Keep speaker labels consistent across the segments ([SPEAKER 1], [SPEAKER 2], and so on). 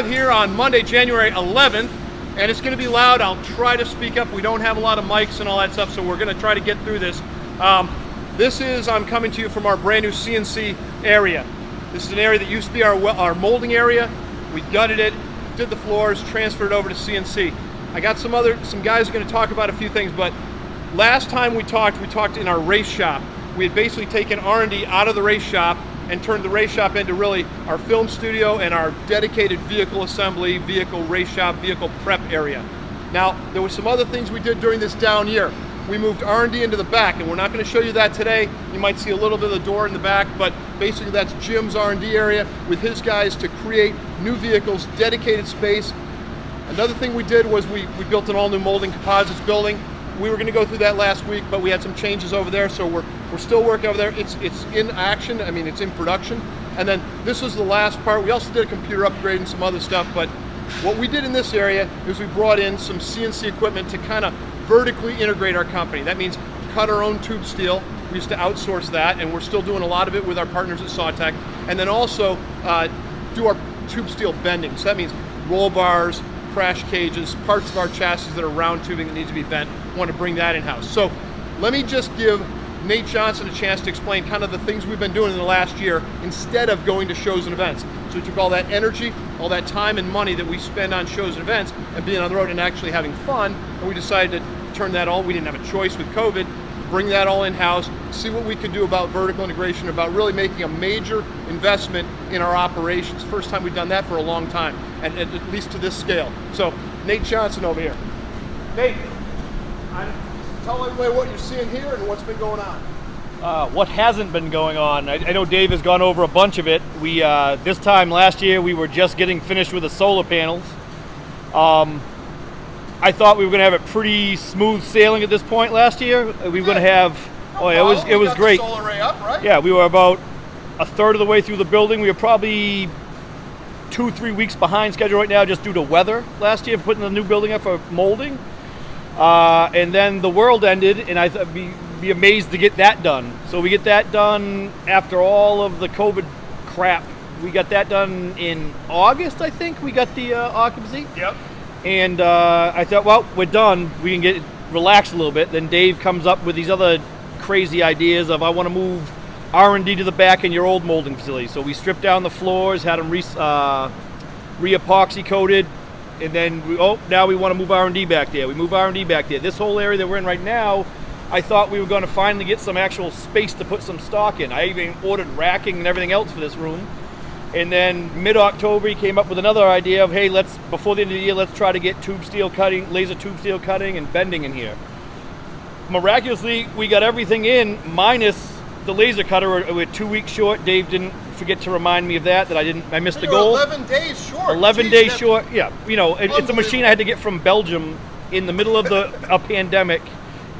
[SPEAKER 1] live here on Monday, January 11th, and it's going to be loud. I'll try to speak up. We don't have a lot of mics and all that stuff, so we're going to try to get through this. I'm coming to you from our brand new CNC area. This is an area that used to be our molding area. We gutted it, did the floors, transferred it over to CNC. I got some guys who are going to talk about a few things, but last time we talked in our race shop. We had basically taken R&D out of the race shop and turned the race shop into really our film studio and our dedicated vehicle assembly, vehicle race shop, vehicle prep area. Now, there were some other things we did during this down year. We moved R&D into the back, and we're not going to show you that today. You might see a little bit of the door in the back, but basically that's Jim's R&D area with his guys to create new vehicles, dedicated space. Another thing we did was we built an all-new molding composites building. We were going to go through that last week, but we had some changes over there, so we're still working over there. It's in action. I mean, it's in production. And then this was the last part. We also did a computer upgrade and some other stuff, but what we did in this area is we brought in some CNC equipment to kind of vertically integrate our company. That means cut our own tube steel. We used to outsource that, and we're still doing a lot of it with our partners at Sawtech. And then also do our tube steel bending. So that means roll bars, crash cages, parts of our chassis that are round tubing that need to be bent. We want to bring that in-house. So let me just give Nate Johnson a chance to explain kind of the things we've been doing in the last year instead of going to shows and events. So we took all that energy, all that time and money that we spend on shows and events and being on the road and actually having fun, and we decided to turn that all, we didn't have a choice with COVID, bring that all in-house, see what we could do about vertical integration, about really making a major investment in our operations. First time we've done that for a long time, and at least to this scale. So Nate Johnson over here. Nate, tell everybody what you're seeing here and what's been going on.
[SPEAKER 2] What hasn't been going on? I know Dave has gone over a bunch of it. We this time last year we were just getting finished with the solar panels. I thought we were going to have it pretty smooth sailing at this point last year. We were going to have. It was great.
[SPEAKER 1] The solar array up, right?
[SPEAKER 2] Yeah, we were about a third of the way through the building. We were probably 2-3 weeks behind schedule right now, just due to weather last year, for putting the new building up for molding. And then the world ended, and I thought be amazed to get that done. So we get that done after all of the COVID crap. We got that done in August, I think. We got the occupancy.
[SPEAKER 1] Yep.
[SPEAKER 2] And I thought, well, we're done. We can get relaxed a little bit. Then Dave comes up with these other crazy ideas of, I want to move R&D to the back in your old molding facility. So we stripped down the floors, had them re-epoxy coated, and then now we want to move R&D back there. We move R&D back there. This whole area that we're in right now, I thought we were going to finally get some actual space to put some stock in. I even ordered racking and everything else for this room. And then mid-October, he came up with another idea of, hey, before the end of the year, let's try to get tube steel cutting, laser tube steel cutting and bending in here. Miraculously, we got everything in, minus the laser cutter. We're 2 weeks short. Dave didn't forget to remind me of that I missed the goal.
[SPEAKER 1] 11 days short.
[SPEAKER 2] 11 days short, yeah. You know, it's a machine I had to get from Belgium in the middle of a pandemic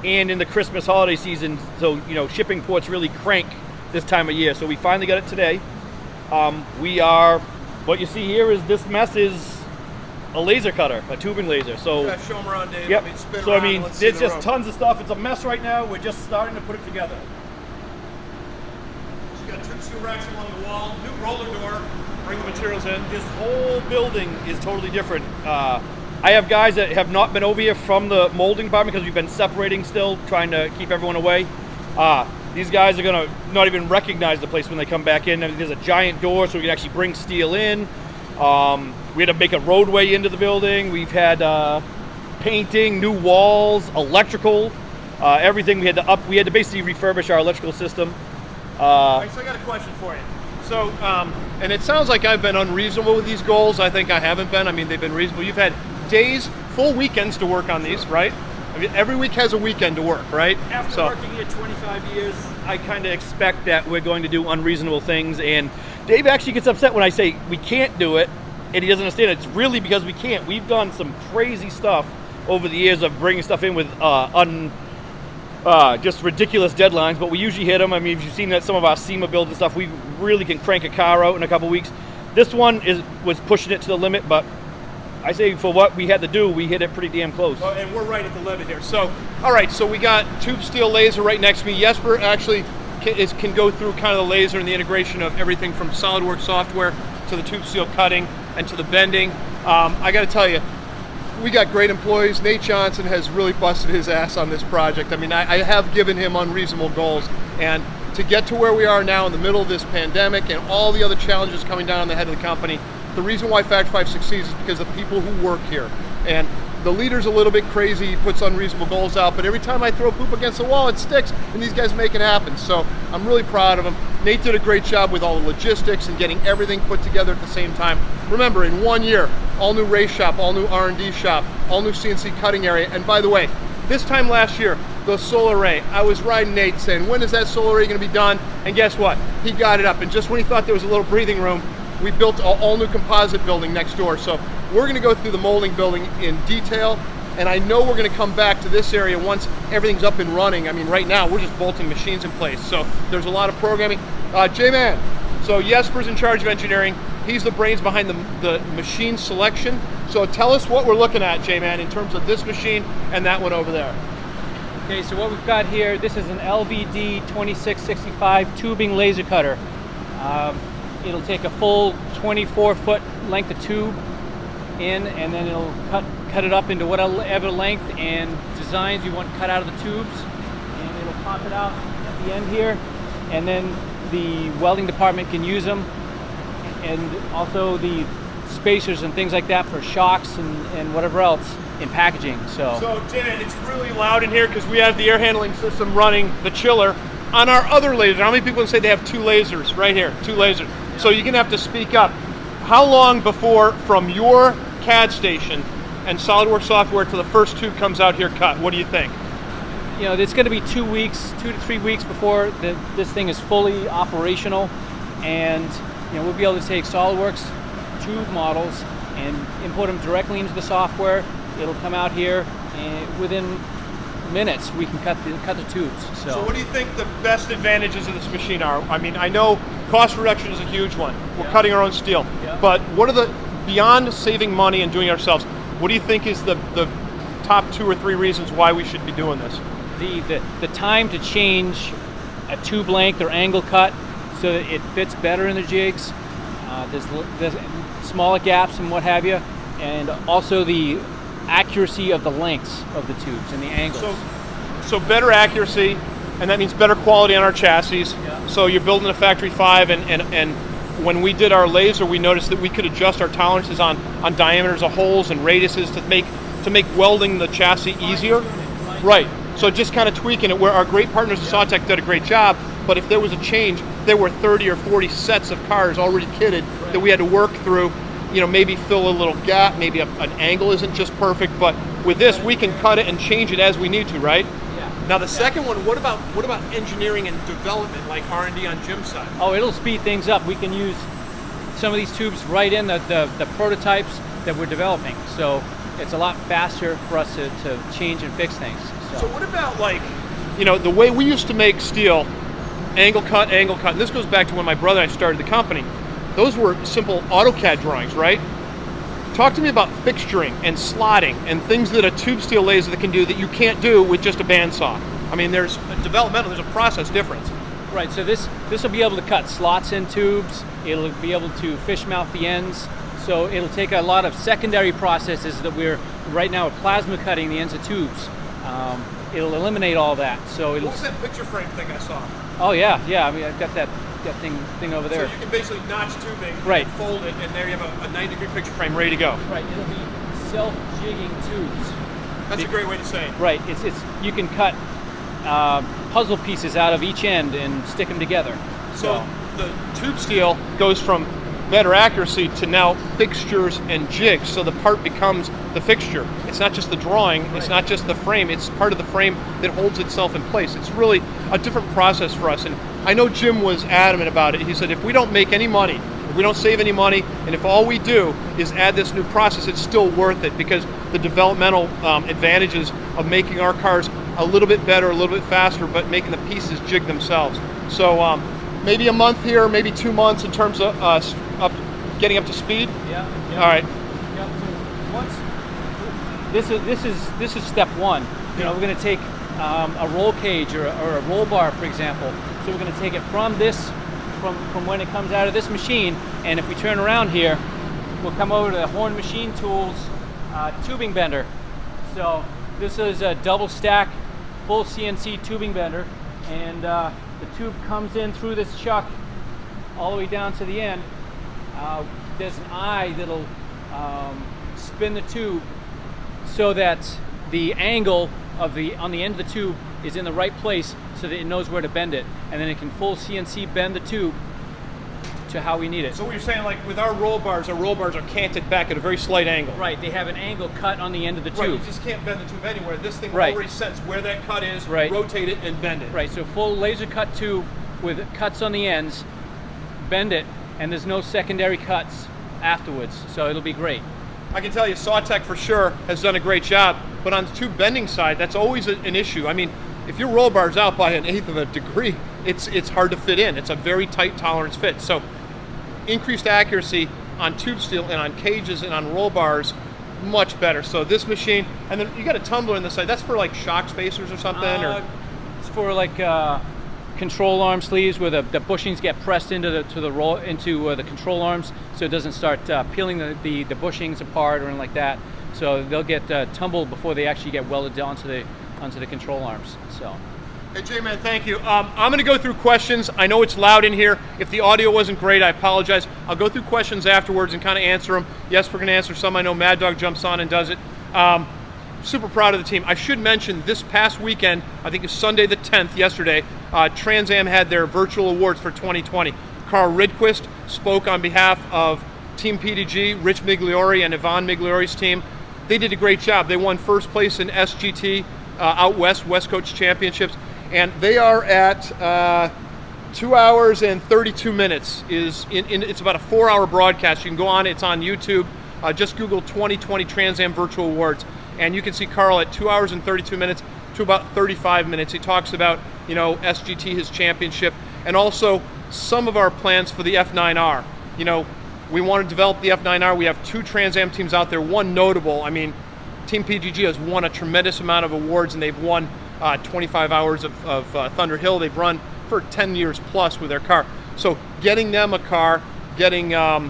[SPEAKER 2] and in the Christmas holiday season. So, you know, shipping ports really crank this time of year. So we finally got it today. What you see here is this mess is a laser cutter, a tubing laser. So
[SPEAKER 1] yeah, show them around, Dave.
[SPEAKER 2] Yep.
[SPEAKER 1] Spin around,
[SPEAKER 2] there's just tons of stuff. It's a mess right now. We're just starting to put it together.
[SPEAKER 1] So you got tube steel racks along the wall, new roller door, bring the materials in.
[SPEAKER 2] This whole building is totally different. I have guys that have not been over here from the molding department because we've been separating still, trying to keep everyone away. These guys are going to not even recognize the place when they come back in. I mean, there's a giant door so we can actually bring steel in. We had to make a roadway into the building. We've had painting, new walls, electrical, everything. We had to basically refurbish our electrical system.
[SPEAKER 1] All right, so I got a question for you. So, and it sounds like I've been unreasonable with these goals. I think I haven't been. I mean, they've been reasonable. You've had days, full weekends to work on these, right? I mean, every week has a weekend to work, right?
[SPEAKER 2] After working here 25 years, I kind of expect that we're going to do unreasonable things. And Dave actually gets upset when I say we can't do it, and he doesn't understand it. It's really because we can't. We've done some crazy stuff over the years of bringing stuff in with just ridiculous deadlines, but we usually hit them. I mean, if you've seen that some of our SEMA builds and stuff, we really can crank a car out in a couple weeks. This one was pushing it to the limit, but I say for what we had to do, we hit it pretty damn close.
[SPEAKER 1] Oh, and we're right at the limit here. So, all right, so we got tube steel laser right next to me. Jesper actually can go through kind of the laser and the integration of everything from SolidWorks software to the tube steel cutting. and to the bending. I got to tell you, we got great employees. Nate Johnson has really busted his ass on this project. I mean, I have given him unreasonable goals, and to get to where we are now in the middle of this pandemic and all the other challenges coming down on the head of the company, the reason why Factor 5 succeeds is because of the people who work here. And the leader's a little bit crazy, he puts unreasonable goals out, but every time I throw poop against the wall, it sticks, and these guys make it happen. So I'm really proud of them. Nate did a great job with all the logistics and getting everything put together at the same time. Remember, in 1 year, all new race shop, all new R&D shop, all new CNC cutting area. And by the way, this time last year, the solar array, I was riding Nate saying, when is that solar array gonna be done? And guess what? He got it up, and just when he thought there was a little breathing room, we built an all new composite building next door. So we're gonna go through the molding building in detail, and I know we're gonna come back to this area once everything's up and running. I mean, right now, we're just bolting machines in place. So there's a lot of programming. J-Man, so Jesper's in charge of engineering. He's the brains behind the machine selection. So tell us what we're looking at, J-Man, in terms of this machine and that one over there.
[SPEAKER 3] Okay, so what we've got here, this is an LVD 2665 tubing laser cutter. It'll take a full 24-foot length of tube in, and then it'll cut it up into whatever length and designs you want cut out of the tubes, and it'll pop it out at the end here, and then the welding department can use them, and also the spacers and things like that for shocks and whatever else in packaging. So
[SPEAKER 1] J-Man, it's really loud in here because we have the air handling system running the chiller on our other laser. How many people can say they have two lasers right here, two lasers? So you're gonna have to speak up. How long before from your CAD station and SolidWorks software to the first tube comes out here cut? What do you think?
[SPEAKER 3] You know, it's going to be 2 weeks, 2 to 3 weeks before this thing is fully operational, and you know, we'll be able to take SolidWorks tube models and input them directly into the software. It'll come out here, and within minutes we can cut the tubes. So
[SPEAKER 1] what do you think the best advantages of this machine are? I mean, I know cost reduction is a huge one. We're cutting our own steel, but what are the, beyond saving money and doing it ourselves, what do you think is the top 2 or 3 reasons why we should be doing this?
[SPEAKER 3] The time to change a tube length or angle cut so that it fits better in the jigs. There's smaller gaps and what have you, and also the accuracy of the lengths of the tubes and the angles.
[SPEAKER 1] So better accuracy, and that means better quality on our chassis. Yeah. So you're building a Factory 5, and when we did our laser, we noticed that we could adjust our tolerances on diameters of holes and radiuses to make welding the chassis easier. Right. So just kind of tweaking it, where our great partners at Sawtech did a great job, but if there was a change, there were 30 or 40 sets of cars already kitted that we had to work through, you know, maybe fill a little gap, maybe an angle isn't just perfect, but with this, we can cut it and change it as we need to, right? Yeah. Now the second one, what about engineering and development, like R&D on Jim's side?
[SPEAKER 3] Oh, it'll speed things up. We can use some of these tubes right in the prototypes that we're developing, so it's a lot faster for us to change and fix things.
[SPEAKER 1] So what about, like, you know, the way we used to make steel, angle cut, and this goes back to when my brother and I started the company. Those were simple AutoCAD drawings, right? Talk to me about fixturing and slotting and things that a tube steel laser can do that you can't do with just a bandsaw. I mean, there's a process difference.
[SPEAKER 3] Right, so this will be able to cut slots in tubes. It'll be able to fish mount the ends. So it'll take a lot of secondary processes that we're right now plasma cutting the ends of tubes. It'll eliminate all that. So
[SPEAKER 1] what was that picture frame thing I saw?
[SPEAKER 3] Oh yeah. I mean, I've got that thing over there.
[SPEAKER 1] So you can basically notch tubing,
[SPEAKER 3] right,
[SPEAKER 1] and fold it, and there you have a 90-degree picture frame ready to go.
[SPEAKER 3] Right. It'll be self-jigging tubes.
[SPEAKER 1] That's a great way to say it.
[SPEAKER 3] Right. It's you can cut puzzle pieces out of each end and stick them together.
[SPEAKER 1] So the tube steel goes from better accuracy to now fixtures and jigs, so the part becomes the fixture. It's not just the drawing, it's not just the frame, it's part of the frame that holds itself in place. It's really a different process for us, and I know Jim was adamant about it. He said, if we don't make any money, if we don't save any money, and if all we do is add this new process, it's still worth it, because the developmental advantages of making our cars a little bit better, a little bit faster, but making the pieces jig themselves. So maybe a month here, maybe 2 months in terms of getting up to speed.
[SPEAKER 3] Yeah.
[SPEAKER 1] All right.
[SPEAKER 3] Yeah. So this is step one. You know, we're going to take a roll cage or a roll bar, for example. So we're going to take it from when it comes out of this machine, and if we turn around here, we'll come over to the Horn Machine Tools tubing bender. So this is a double stack, full CNC tubing bender, and the tube comes in through this chuck all the way down to the end. There's an eye that'll spin the tube so that the angle of on the end of the tube is in the right place so that it knows where to bend it, and then it can full CNC bend the tube to how we need it.
[SPEAKER 1] So what you're saying, like with our roll bars are canted back at a very slight angle.
[SPEAKER 3] Right, they have an angle cut on the end of the tube.
[SPEAKER 1] Right, you just can't bend the tube anywhere. This thing
[SPEAKER 3] Right.
[SPEAKER 1] already sense where that cut is,
[SPEAKER 3] Right.
[SPEAKER 1] rotate it, and bend it.
[SPEAKER 3] Right, so full laser cut tube with cuts on the ends, bend it, and there's no secondary cuts afterwards, so it'll be great.
[SPEAKER 1] I can tell you Sawtech for sure has done a great job, but on the tube bending side, that's always an issue. I mean, if your roll bar's out by 1/8 of a degree, it's hard to fit in. It's a very tight tolerance fit. So increased accuracy on tube steel and on cages and on roll bars, much better. So this machine, and then you got a tumbler on the side. That's for like shock spacers or something? Or
[SPEAKER 3] It's for like control arm sleeves where the bushings get pressed into the control arms, so it doesn't start peeling the bushings apart or anything like that. So they'll get tumbled before they actually get welded onto the control arms. So.
[SPEAKER 1] Hey J-Man, thank you. I'm going to go through questions. I know it's loud in here. If the audio wasn't great, I apologize. I'll go through questions afterwards and kind of answer them. Yes, we're going to answer some. I know Mad Dog jumps on and does it. Super proud of the team. I should mention this past weekend, I think it's Sunday the 10th, yesterday, Trans Am had their virtual awards for 2020. Carl Ridquist spoke on behalf of Team PDG, Rich Migliori and Yvonne Migliori's team. They did a great job. They won first place in SGT out West Coast Championships, and they are at 2 hours and 32 minutes. It's about a 4-hour broadcast. You can go on, it's on YouTube. Just Google 2020 Trans Am Virtual Awards, and you can see Carl at 2 hours and 32 minutes to about 35 minutes. He talks about, SGT, his championship, and also some of our plans for the F9R. We want to develop the F9R. We have 2 Trans Am teams out there. One notable, Team PGG has won a tremendous amount of awards, and they've won 25 hours of Thunder Hill. They've run for 10 years plus with their car. So getting them a car, getting a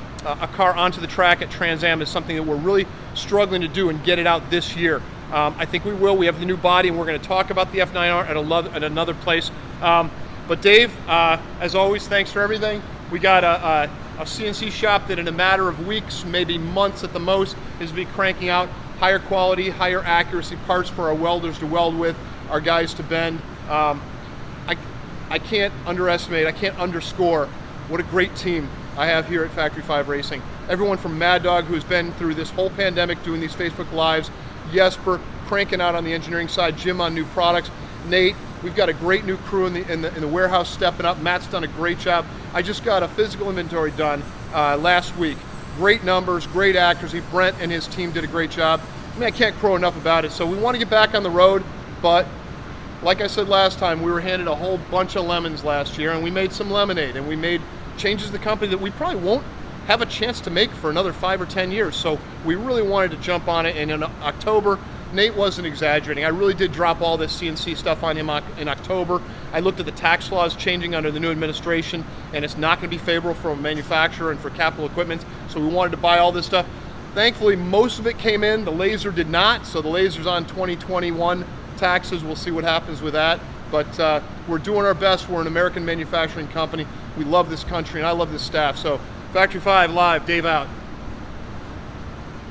[SPEAKER 1] car onto the track at Trans Am is something that we're really struggling to do and get it out this year. I think we will. We have the new body, and we're going to talk about the F9R at another place. But Dave, as always, thanks for everything. We got a CNC shop that in a matter of weeks, maybe months at the most, is to be cranking out higher quality, higher accuracy parts for our welders to weld with, our guys to bend. I can't underestimate, I can't underscore what a great team I have here at Factory 5 Racing. Everyone from Mad Dog, who's been through this whole pandemic doing these Facebook Lives, Jesper cranking out on the engineering side, Jim on new products, Nate, we've got a great new crew in the warehouse stepping up. Matt's done a great job. I just got a physical inventory done last week. Great numbers, great accuracy. Brent and his team did a great job. I can't crow enough about it. So we want to get back on the road, but like I said last time, we were handed a whole bunch of lemons last year, and we made some lemonade, and we made changes to the company that we probably won't have a chance to make for another 5 or 10 years. So we really wanted to jump on it, and in October, Nate wasn't exaggerating. I really did drop all this CNC stuff on him in October. I looked at the tax laws changing under the new administration, and it's not going to be favorable for a manufacturer and for capital equipment, so we wanted to buy all this stuff. Thankfully, most of it came in. The laser did not, so the laser's on 2021 taxes. We'll see what happens with that. But we're doing our best. We're an American manufacturing company. We love this country, and I love this staff. So Factory 5 Live, Dave out.